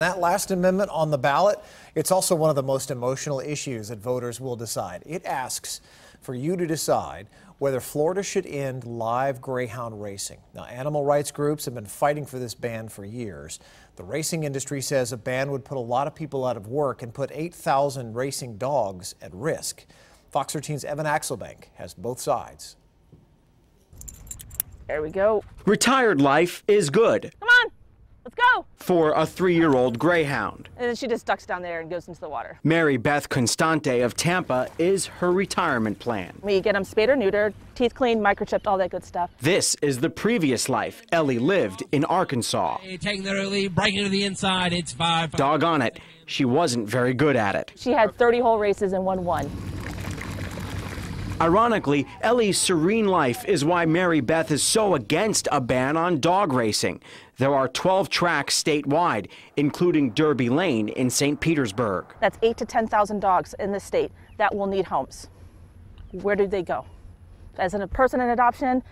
That last amendment on the ballot, it's also one of the most emotional issues that voters will decide. It asks for you to decide whether Florida should end live greyhound racing. Now, animal rights groups have been fighting for this ban for years. The racing industry says a ban would put a lot of people out of work and put 8,000 racing dogs at risk. Fox 13's Evan Axelbank has both sides. There we go. Retired life is good. Come on. Let's go! For a 3-year-old greyhound. And then she just ducks down there and goes into the water. Mary Beth Constante of Tampa is her retirement plan. We get them spayed or neutered, teeth cleaned, microchipped, all that good stuff. This is the previous life Ellie lived in Arkansas. Taking the early, breaking to the inside, it's 5. Doggone it, she wasn't very good at it. She had 30 whole races and won one. Ironically, Ellie's serene life is why Mary Beth is so against a ban on dog racing. There are 12 tracks statewide, including Derby Lane in St. Petersburg. That's 8,000 to 10,000 dogs in the state that will need homes. Where do they go? As a person in adoption,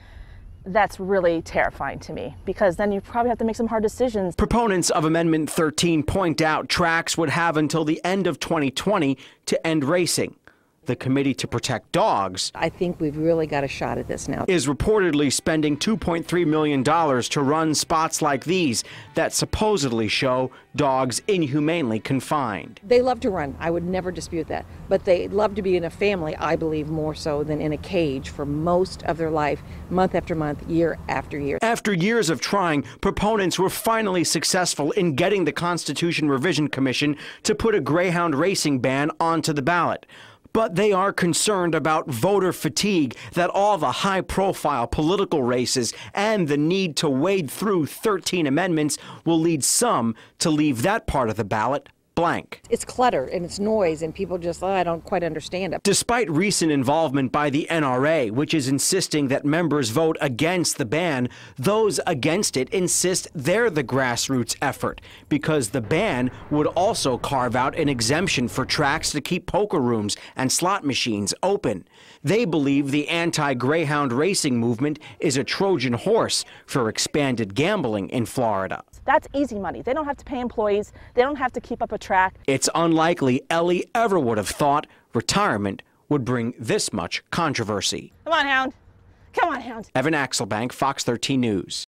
that's really terrifying to me, because then you probably have to make some hard decisions. Proponents of Amendment 13 point out tracks would have until the end of 2020 to end racing. The Committee to Protect Dogs, I think we've really got a shot at this now, is reportedly spending $2.3 million to run spots like these that supposedly show dogs inhumanely confined. They love to run. I would never dispute that. But they love to be in a family, I believe, more so than in a cage for most of their life, month after month, year after year. After years of trying, proponents were finally successful in getting the Constitution Revision Commission to put a greyhound racing ban onto the ballot. But they are concerned about voter fatigue, that all the high-profile political races and the need to wade through 13 amendments will lead some to leave that part of the ballot blank. It's clutter and it's noise and people just, I don't quite understand it. Despite recent involvement by the NRA, which is insisting that members vote against the ban, those against it insist they're the grassroots effort, because the ban would also carve out an exemption for tracks to keep poker rooms and slot machines open. They believe the anti-greyhound racing movement is a Trojan horse for expanded gambling in Florida. That's easy money. They don't have to pay employees. They don't have to keep up a track. It's unlikely Ellie ever would have thought retirement would bring this much controversy. Come on, Hound. Come on, Hound. Evan Axelbank, Fox 13 News.